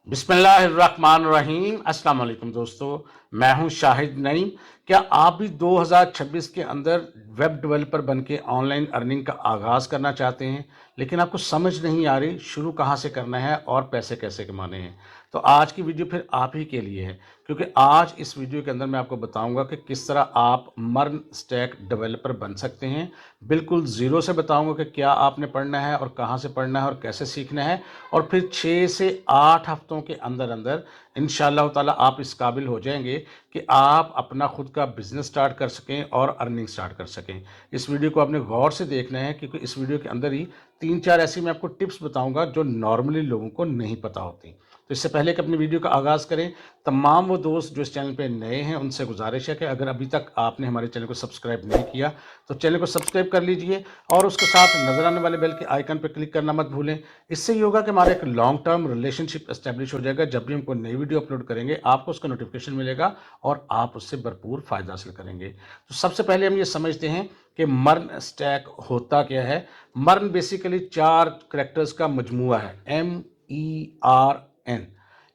बिस्मिल्लाहिर्रहमानिर्रहीम। अस्सलाम वालेकुम दोस्तों, मैं हूं शाहिद नईम। क्या आप भी 2026 के अंदर वेब डेवलपर बन के ऑनलाइन अर्निंग का आगाज़ करना चाहते हैं, लेकिन आपको समझ नहीं आ रही शुरू कहां से करना है और पैसे कैसे कमाने हैं? तो आज की वीडियो फिर आप ही के लिए है, क्योंकि आज इस वीडियो के अंदर मैं आपको बताऊंगा कि किस तरह आप मर्न स्टैक डेवलपर बन सकते हैं। बिल्कुल ज़ीरो से बताऊंगा कि क्या आपने पढ़ना है और कहां से पढ़ना है और कैसे सीखना है, और फिर 6 से 8 हफ्तों के अंदर अंदर इंशाअल्लाह ताला आप इस काबिल हो जाएंगे कि आप अपना खुद का बिजनेस स्टार्ट कर सकें और अर्निंग स्टार्ट कर सकें। इस वीडियो को आपने गौर से देखना है, क्योंकि इस वीडियो के अंदर ही 3-4 ऐसी मैं आपको टिप्स बताऊंगा जो नॉर्मली लोगों को नहीं पता होती। तो इससे पहले कि अपनी वीडियो का आगाज़ करें, तमाम वो दोस्त जो इस चैनल पे नए हैं उनसे गुजारिश है कि अगर अभी तक आपने हमारे चैनल को सब्सक्राइब नहीं किया तो चैनल को सब्सक्राइब कर लीजिए और उसके साथ नजर आने वाले बेल के आइकन पर क्लिक करना मत भूलें। इससे ये होगा कि हमारा एक लॉन्ग टर्म रिलेशनशिप एस्टेब्लिश हो जाएगा। जब भी हम कोई नई वीडियो अपलोड करेंगे आपको उसका नोटिफिकेशन मिलेगा और आप उससे भरपूर फायदा हासिल करेंगे। तो सबसे पहले हम ये समझते हैं कि मर्न स्टैक होता क्या है। मर्न बेसिकली 4 कैरेक्टर्स का मजमूआ है, MERN।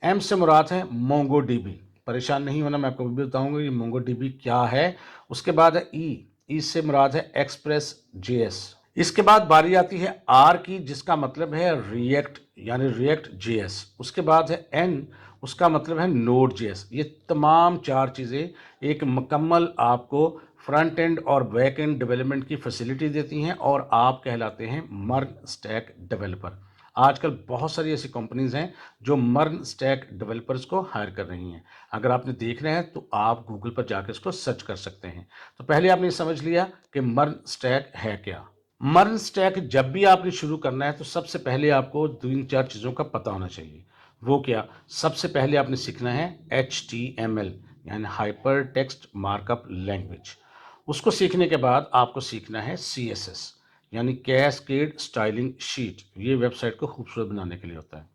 एम से मुराद है मोंगो डीबी। परेशान नहीं होना, मैं आपको भी बताऊंगा ये मोंगो डीबी क्या है। उसके बाद है ई से मुराद है एक्सप्रेस JS। इसके बाद बारी आती है आर की, जिसका मतलब है रिएक्ट यानी रिएक्ट JS। उसके बाद है एन, उसका मतलब है नोड JS। ये तमाम 4 चीज़ें एक मुकम्मल आपको फ्रंट एंड और बैक एंड डेवलपमेंट की फैसिलिटी देती हैं और आप कहलाते हैं मर्न स्टैक डेवलपर। आजकल बहुत सारी ऐसी कंपनीज हैं जो मर्न स्टैक डेवलपर्स को हायर कर रही हैं। अगर आपने देखना है तो आप गूगल पर जाकर इसको सर्च कर सकते हैं। तो पहले आपने समझ लिया कि मर्न स्टैक है क्या। मर्न स्टैक जब भी आपने शुरू करना है तो सबसे पहले आपको 3-4 चीज़ों का पता होना चाहिए। वो क्या? सबसे पहले आपने सीखना है HTML यानी हाइपर टेक्स्ट मार्कअप लैंग्वेज। उसको सीखने के बाद आपको सीखना है CSS यानी कैस्केड स्टाइलिंग शीट। ये वेबसाइट को खूबसूरत बनाने के लिए होता है।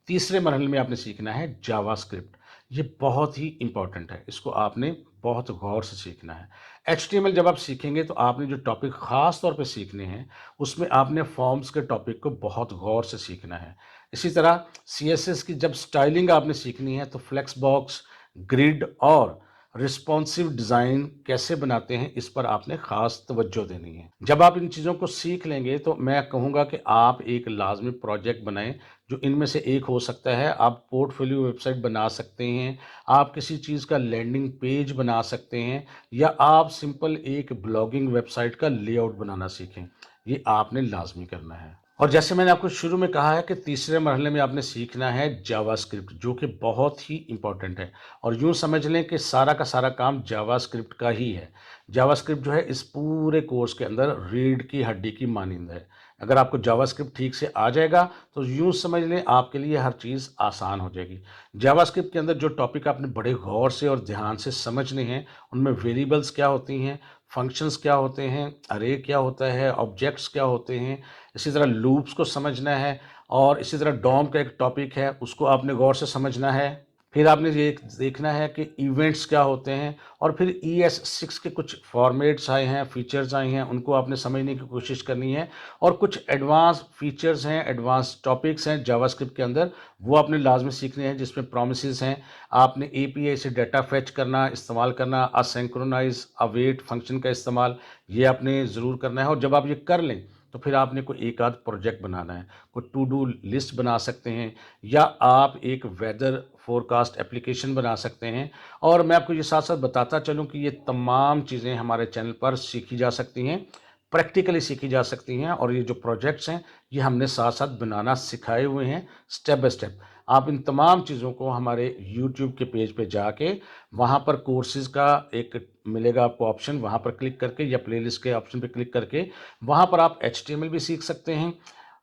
तीसरे मरहले में आपने सीखना है जावास्क्रिप्ट। ये बहुत ही इंपॉर्टेंट है, इसको आपने बहुत गौर से सीखना है। HTML जब आप सीखेंगे तो आपने जो टॉपिक ख़ास तौर पे सीखने हैं उसमें आपने फॉर्म्स के टॉपिक को बहुत गौर से सीखना है। इसी तरह CSS की जब स्टाइलिंग आपने सीखनी है तो फ्लेक्स बॉक्स, ग्रिड और रिस्पॉन्सिव डिज़ाइन कैसे बनाते हैं इस पर आपने ख़ास तवज्जो देनी है। जब आप इन चीज़ों को सीख लेंगे तो मैं कहूँगा कि आप एक लाजमी प्रोजेक्ट बनाएं जो इनमें से एक हो सकता है। आप पोर्टफोलियो वेबसाइट बना सकते हैं, आप किसी चीज़ का लैंडिंग पेज बना सकते हैं, या आप सिंपल एक ब्लॉगिंग वेबसाइट का लेआउट बनाना सीखें। ये आपने लाजमी करना है। और जैसे मैंने आपको शुरू में कहा है कि तीसरे मरहले में आपने सीखना है जावास्क्रिप्ट, जो कि बहुत ही इंपॉर्टेंट है। और यूँ समझ लें कि सारा का सारा काम जावास्क्रिप्ट का ही है। जावास्क्रिप्ट जो है इस पूरे कोर्स के अंदर रीढ़ की हड्डी की मानिंद है। अगर आपको जावास्क्रिप्ट ठीक से आ जाएगा तो यूँ समझ लें आपके लिए हर चीज़ आसान हो जाएगी। जावास्क्रिप्ट के अंदर जो टॉपिक आपने बड़े गौर से और ध्यान से समझने हैं, उनमें वेरिएबल्स क्या होती हैं, फंक्शंस क्या होते हैं, अरे क्या होता है, ऑब्जेक्ट्स क्या होते हैं, इसी तरह लूप्स को समझना है, और इसी तरह डॉम का एक टॉपिक है उसको आपने गौर से समझना है। फिर आपने ये देखना है कि इवेंट्स क्या होते हैं, और फिर ES6 के कुछ फॉर्मेट्स आए हैं, फीचर्स आए हैं, उनको आपने समझने की कोशिश करनी है। और कुछ एडवांस फीचर्स हैं, एडवांस टॉपिक्स हैं जावास्क्रिप्ट के अंदर, वो आपने लाजमी सीखने हैं, जिसमें प्रोमिसेस हैं। आपने API से डाटा फेच करना, इस्तेमाल करना, असिंक्रोनाइज अवेट फंक्शन का इस्तेमाल, ये आपने ज़रूर करना है। और जब आप ये कर लें तो फिर आपने कोई एक आध प्रोजेक्ट बनाना है, कोई टू डू लिस्ट बना सकते हैं, या आप एक वेदर फोरकास्ट एप्लीकेशन बना सकते हैं। और मैं आपको ये साथ साथ बताता चलूं कि ये तमाम चीज़ें हमारे चैनल पर सीखी जा सकती हैं, प्रैक्टिकली सीखी जा सकती हैं। और ये जो प्रोजेक्ट्स हैं ये हमने साथ साथ बनाना सिखाए हुए हैं स्टेप बाय स्टेप। आप इन तमाम चीज़ों को हमारे YouTube के पेज पे जाके वहाँ पर कोर्सेज का एक मिलेगा आपको ऑप्शन, वहाँ पर क्लिक करके या प्लेलिस्ट के ऑप्शन पे क्लिक करके वहाँ पर आप HTML भी सीख सकते हैं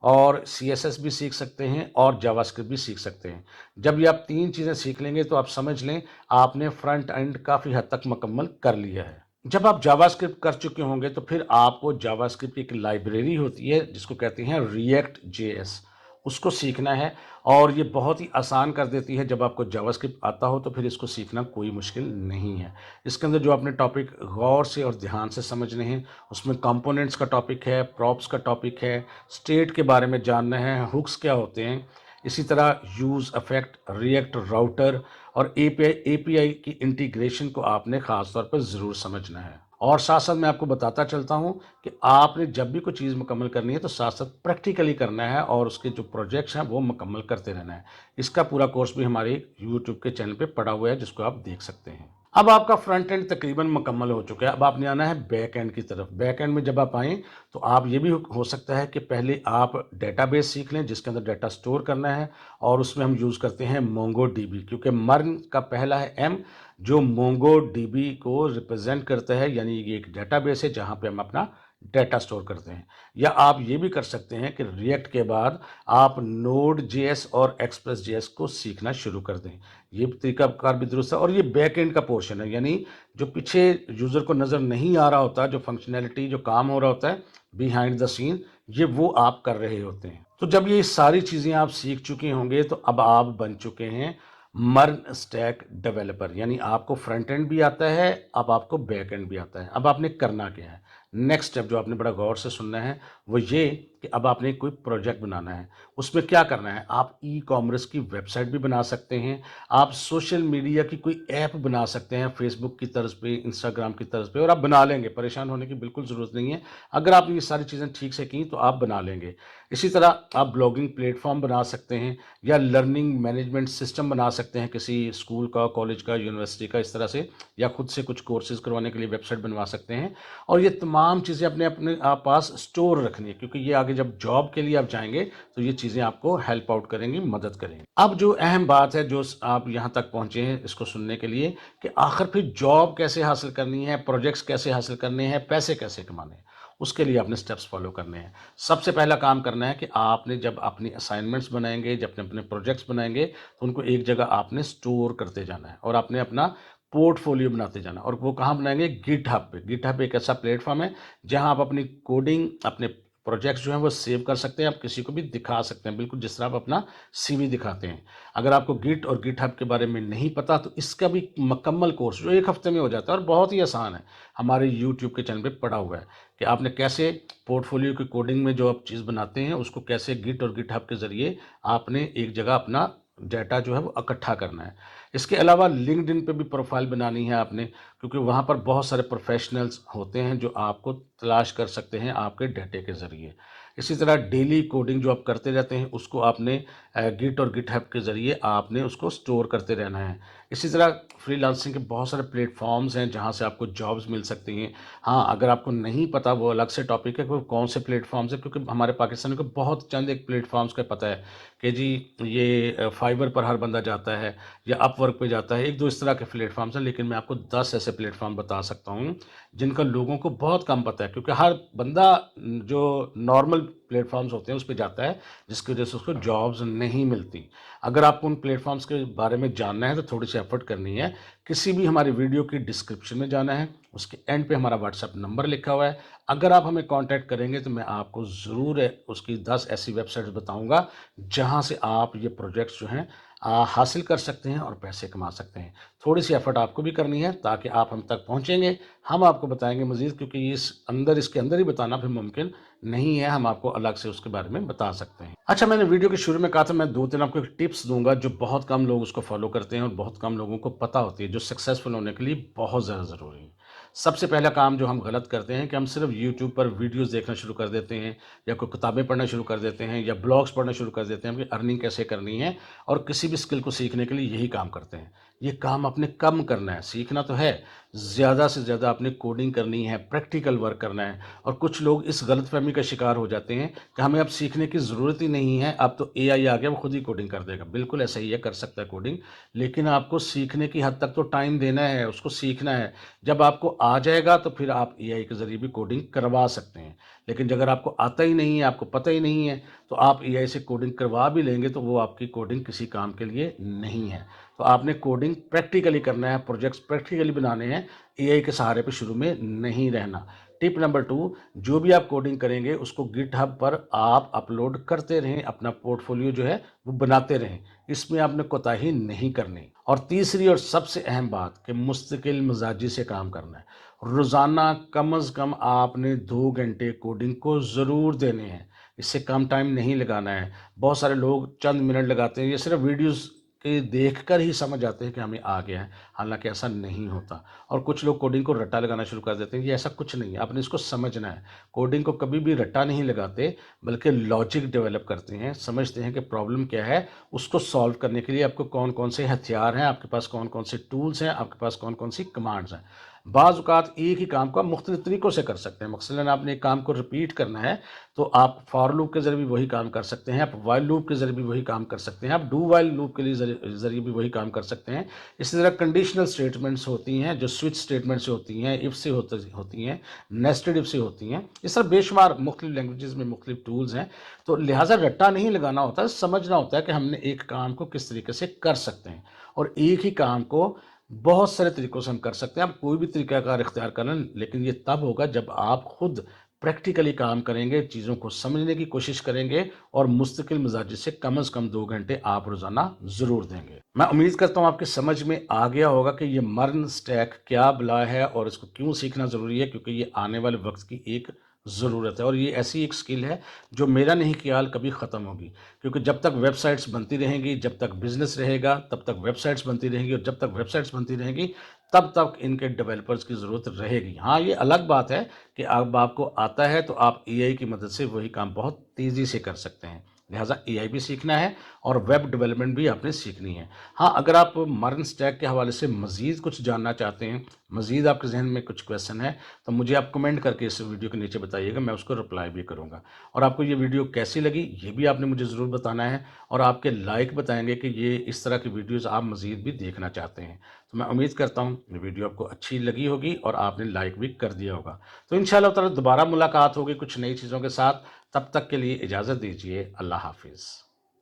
और CSS भी सीख सकते हैं और जावास्क्रिप्ट भी सीख सकते हैं। जब ये आप 3 चीज़ें सीख लेंगे तो आप समझ लें आपने फ्रंट एंड काफ़ी हद तक मुकम्मल कर लिया है। जब आप जावास्क्रिप्ट कर चुके होंगे तो फिर आपको जावास्क्रिप्ट की एक लाइब्रेरी होती है जिसको कहते हैं रिएक्ट JS, उसको सीखना है। और ये बहुत ही आसान कर देती है। जब आपको जावास्क्रिप्ट आता हो तो फिर इसको सीखना कोई मुश्किल नहीं है। इसके अंदर जो आपने टॉपिक गौर से और ध्यान से समझने हैं, उसमें कंपोनेंट्स का टॉपिक है, प्रॉप्स का टॉपिक है, स्टेट के बारे में जानना है, हुक्स क्या होते हैं, इसी तरह यूज़ इफेक्ट, रिएक्ट, राउटर और एपीआई की इंटीग्रेशन को आपने ख़ास तौर पर ज़रूर समझना है। और साथ साथ मैं आपको बताता चलता हूँ कि आपने जब भी कोई चीज़ मुकम्मल करनी है तो साथ साथ प्रैक्टिकली करना है और उसके जो प्रोजेक्ट्स हैं वो मुकम्मल करते रहना है। इसका पूरा कोर्स भी हमारे यूट्यूब के चैनल पे पड़ा हुआ है, जिसको आप देख सकते हैं। अब आपका फ्रंट एंड तकरीबन मुकम्मल हो चुका है। अब आपने आना है बैक एंड की तरफ। बैक एंड में जब आप आएँ तो आप ये भी हो सकता है कि पहले आप डेटाबेस सीख लें जिसके अंदर डेटा स्टोर करना है, और उसमें हम यूज़ करते हैं मोंगो डीबी, क्योंकि मर्न का पहला है एम, जो मोंगो डीबी को रिप्रेजेंट करता है, यानी ये एक डेटाबेस है जहाँ पे हम अपना डेटा स्टोर करते हैं। या आप ये भी कर सकते हैं कि रिएक्ट के बाद आप नोड जेएस और एक्सप्रेस जेएस को सीखना शुरू कर दें। ये तरीकाकार भी दुरुस्त है, और ये बैक एंड का पोर्शन है, यानी जो पीछे यूज़र को नज़र नहीं आ रहा होता, जो फंक्शनैलिटी, जो काम हो रहा होता है बिहाइंड द सीन, ये वो आप कर रहे होते हैं। तो जब ये सारी चीज़ें आप सीख चुके होंगे तो अब आप बन चुके हैं मर्न स्टैक डेवलपर, यानी आपको फ्रंट एंड भी आता है, अब आपको बैक एंड भी आता है। अब आपने करना क्या है? नेक्स्ट स्टेप जो आपने बड़ा गौर से सुनना है वो ये कि अब आपने कोई प्रोजेक्ट बनाना है। उसमें क्या करना है? आप ई कॉमर्स की वेबसाइट भी बना सकते हैं, आप सोशल मीडिया की कोई ऐप बना सकते हैं, फेसबुक की तर्ज पे, इंस्टाग्राम की तर्ज पे, और आप बना लेंगे, परेशान होने की बिल्कुल ज़रूरत नहीं है। अगर आपने ये सारी चीज़ें ठीक से की तो आप बना लेंगे। इसी तरह आप ब्लॉगिंग प्लेटफॉर्म बना सकते हैं, या लर्निंग मैनेजमेंट सिस्टम बना सकते हैं किसी स्कूल का, कॉलेज का, यूनिवर्सिटी का, इस तरह से, या खुद से कुछ कोर्सेज करवाने के लिए वेबसाइट बनवा सकते हैं। और ये तमाम चीज़ें अपने अपने आप पास स्टोर रखनी है, क्योंकि ये आगे जब जॉब के लिए आप जाएंगे तो ये चीज़ें आपको हेल्प आउट करेंगी, मदद करेंगी। अब जो अहम बात है, जो आप यहाँ तक पहुँचे हैं इसको सुनने के लिए, कि आखिर फिर जॉब कैसे हासिल करनी है, प्रोजेक्ट्स कैसे हासिल करने हैं, पैसे कैसे कमाने हैं, उसके लिए आपने स्टेप्स फॉलो करने हैं। सबसे पहला काम करना है कि आपने जब अपनी असाइनमेंट्स बनाएंगे, जब अपने अपने प्रोजेक्ट्स बनाएंगे, तो उनको एक जगह आपने स्टोर करते जाना है, और आपने अपना पोर्टफोलियो बनाते जाना। और वो कहाँ बनाएंगे? गिटहब पे। गिटहब एक ऐसा प्लेटफॉर्म है जहाँ आप अपनी कोडिंग, अपने प्रोजेक्ट्स जो हैं वो सेव कर सकते हैं, आप किसी को भी दिखा सकते हैं, बिल्कुल जिस तरह आप अपना सीवी दिखाते हैं। अगर आपको गिट और गिटहब के बारे में नहीं पता तो इसका भी मुकम्मल कोर्स जो एक हफ्ते में हो जाता है और बहुत ही आसान है, हमारे यूट्यूब के चैनल पे पड़ा हुआ है कि आपने कैसे पोर्टफोलियो की कोडिंग में जो आप चीज़ बनाते हैं उसको कैसे गिट और गिटहब के ज़रिए आपने एक जगह अपना डाटा जो है वो इकट्ठा करना है। इसके अलावा लिंक्डइन पे भी प्रोफाइल बनानी है आपने, क्योंकि वहाँ पर बहुत सारे प्रोफेशनल्स होते हैं जो आपको तलाश कर सकते हैं आपके डाटे के ज़रिए। इसी तरह डेली कोडिंग जो आप करते रहते हैं उसको आपने गिट और गिटहब के ज़रिए आपने उसको स्टोर करते रहना है। इसी तरह फ्रीलांसिंग के बहुत सारे प्लेटफॉर्म्स हैं जहाँ से आपको जॉब्स मिल सकती हैं। हाँ, अगर आपको नहीं पता वो अलग से टॉपिक है कि वो कौन से प्लेटफॉर्म्स हैं, क्योंकि हमारे पाकिस्तान को बहुत चंद एक प्लेटफॉर्म्स का पता है कि जी ये फाइवर पर हर बंदा जाता है या अपवर्क पे जाता है, एक दो इस तरह के प्लेटफॉर्म्स हैं। लेकिन मैं आपको 10 ऐसे प्लेटफॉर्म बता सकता हूँ जिनका लोगों को बहुत कम पता है, क्योंकि हर बंदा जो नॉर्मल प्लेटफॉर्म्स होते हैं उस पे जाता है, जिसकी वजह से उसको जॉब्स नहीं मिलती। अगर आपको उन प्लेटफॉर्म्स के बारे में जानना है तो थोड़ी सी एफर्ट करनी है। किसी भी हमारी वीडियो की डिस्क्रिप्शन में जाना है, उसके एंड पे हमारा व्हाट्सएप नंबर लिखा हुआ है। अगर आप हमें कांटेक्ट करेंगे तो मैं आपको ज़रूर उसकी 10 ऐसी वेबसाइट्स बताऊंगा जहां से आप ये प्रोजेक्ट्स जो हैं हासिल कर सकते हैं और पैसे कमा सकते हैं। थोड़ी सी एफर्ट आपको भी करनी है ताकि आप हम तक पहुंचेंगे, हम आपको बताएंगे मज़ीद, क्योंकि इसके अंदर ही बताना फिर मुमकिन नहीं है, हम आपको अलग से उसके बारे में बता सकते हैं। अच्छा, मैंने वीडियो के शुरू में कहा था मैं 2-3 आपको टिप्स दूंगा जो बहुत कम लोग उसको फॉलो करते हैं और बहुत कम लोगों को पता होती है, जो सक्सेसफुल होने के लिए बहुत ज़्यादा ज़रूरी है। सबसे पहला काम जो हम गलत करते हैं कि हम सिर्फ यूट्यूब पर वीडियोस देखना शुरू कर देते हैं, या कोई किताबें पढ़ना शुरू कर देते हैं, या ब्लॉग्स पढ़ना शुरू कर देते हैं कि अर्निंग कैसे करनी है, और किसी भी स्किल को सीखने के लिए यही काम करते हैं। ये काम आपने कम करना है, सीखना तो है, ज़्यादा से ज़्यादा आपने कोडिंग करनी है, प्रैक्टिकल वर्क करना है। और कुछ लोग इस गलतफहमी का शिकार हो जाते हैं कि हमें अब सीखने की ज़रूरत ही नहीं है, अब तो एआई आ गया, वो खुद ही कोडिंग कर देगा। बिल्कुल ऐसा ही है, कर सकता है कोडिंग, लेकिन आपको सीखने की हद तक तो टाइम देना है, उसको सीखना है। जब आपको आ जाएगा तो फिर आप एआई के ज़रिए भी कोडिंग करवा सकते हैं। लेकिन अगर आपको आता ही नहीं है, आपको पता ही नहीं है, तो आप एआई से कोडिंग करवा भी लेंगे तो वो आपकी कोडिंग किसी काम के लिए नहीं है। तो आपने कोडिंग प्रैक्टिकली करना है, प्रोजेक्ट्स प्रैक्टिकली बनाने हैं, एआई के सहारे पे शुरू में नहीं रहना। टिप नंबर 2, जो भी आप कोडिंग करेंगे उसको गिटहब पर आप अपलोड करते रहें, अपना पोर्टफोलियो जो है वो बनाते रहें, इसमें आपने कोताही नहीं करनी। और तीसरी और सबसे अहम बात कि मुस्तकिल मिजाजी से काम करना है। रोज़ाना कम अज़ कम आपने 2 घंटे कोडिंग को ज़रूर देने हैं। اس سے کم ٹائم نہیں لگانا ہے۔ بہت سارے لوگ چند منٹ لگاتے ہیں، یہ صرف ویڈیوز کے دیکھ کر ہی سمجھ آتے ہیں کہ ہمیں آ گیا ہے، حالانکہ ایسا نہیں ہوتا۔ اور کچھ لوگ کوڈنگ کو رٹا لگانا شروع کر دیتے ہیں، یہ ایسا کچھ نہیں ہے، آپ نے اس کو سمجھنا ہے۔ کوڈنگ کو کبھی بھی رٹا نہیں لگاتے، بلکہ لاجک ڈیولپ کرتے ہیں، سمجھتے ہیں کہ پرابلم کیا ہے، اس کو سالو کرنے کے لیے آپ کو کون کون سے ہتھیار ہیں، آپ کے پاس کون کون سے ٹولز ہیں، آپ کے پاس کون کون سی کمانڈز ہیں۔ بعض اوقات ایک ہی کام کو آپ مختلف طریقوں سے کر سکتے ہیں، مثلاً آپ نے ایک کام کو ریپیٹ کرنا ہے تو آپ فار لوپ کے ذریعے بھی وہی کام کر سکتے ہیں، آپ وائل لوپ کے ذریعے بھی وہی کام کر سکتے ہیں، آپ ڈو وائل لوپ کے لیے ذریعے بھی وہی کام کر سکتے ہیں۔ اسی طرح کنڈیشنل سٹیٹمنٹس ہوتی ہیں جو سوئچ سٹیٹمنٹ سے ہوتی ہیں، اف سے ہوتی ہیں، نیسٹڈ اف سے ہوتی ہیں، اس طرح بے شمار مختلف لینگویجز میں مختلف ٹولز ہیں۔ تو لہٰذا رٹا نہیں لگانا ہوتا ہے، سمجھنا ہوتا ہے کہ ہم نے ایک کام کو کس طریقے سے کر سکتے ہیں، اور ایک ہی کام کو بہت سارے طریقوں سے ہم کر سکتے ہیں۔ آپ کوئی بھی طریقہ کار اختیار کر لیں، لیکن یہ تب ہوگا جب آپ خود پریکٹیکلی کام کریں گے، چیزوں کو سمجھنے کی کوشش کریں گے، اور مستقل مزاجی سے کم از کم 2 گھنٹے آپ روزانہ ضرور دیں گے۔ میں امید کرتا ہوں آپ کے سمجھ میں آ گیا ہوگا کہ یہ مرن سٹیک کیا بلا ہے اور اس کو کیوں سیکھنا ضروری ہے، کیونکہ یہ آنے والے وقت کی ایک ضرورت ہے، اور یہ ایسی ایک سکل ہے جو میرا نہیں خیال کبھی ختم ہوگی، کیونکہ جب تک ویب سائٹس بنتی رہیں گی، جب تک بزنس رہے گا تب تک ویب سائٹس بنتی رہیں گی، اور جب تک ویب سائٹس بنتی رہیں گی تب تک ان کے ڈیولپرز کی ضرورت رہے گی۔ ہاں، یہ الگ بات ہے کہ اب آپ کو آتا ہے تو آپ اے آئی کی مدد سے وہی کام بہت تیزی سے کر سکتے ہیں، لہٰذا اے آئی بھی سیکھنا ہے اور ویب ڈیولپمنٹ بھی آپ نے سیکھنی ہے۔ ہاں، اگر آپ مرن سٹیک کے حوالے سے مزید کچھ جاننا چاہتے ہیں، مزید آپ کے ذہن میں کچھ کویسچن ہے، تو مجھے آپ کمنٹ کر کے اس ویڈیو کے نیچے بتائیے گا، میں اس کو رپلائی بھی کروں گا۔ اور آپ کو یہ ویڈیو کیسی لگی یہ بھی آپ نے مجھے ضرور بتانا ہے، اور آپ کے لائک بتائیں گے کہ یہ اس طرح کی ویڈیوز آپ مزید بھی دیکھنا چاہتے ہیں۔ تو میں امید کرتا ہوں یہ ویڈیو آپ کو اچھی لگی ہوگی اور آپ نے لائک بھی کر دیا ہوگا۔ تو انشاءاللہ تعالی دوبارہ ملاقات ہوگی کچھ نئی چیزوں کے ساتھ، تب تک کے لیے اجازت دیجیے، اللہ حافظ۔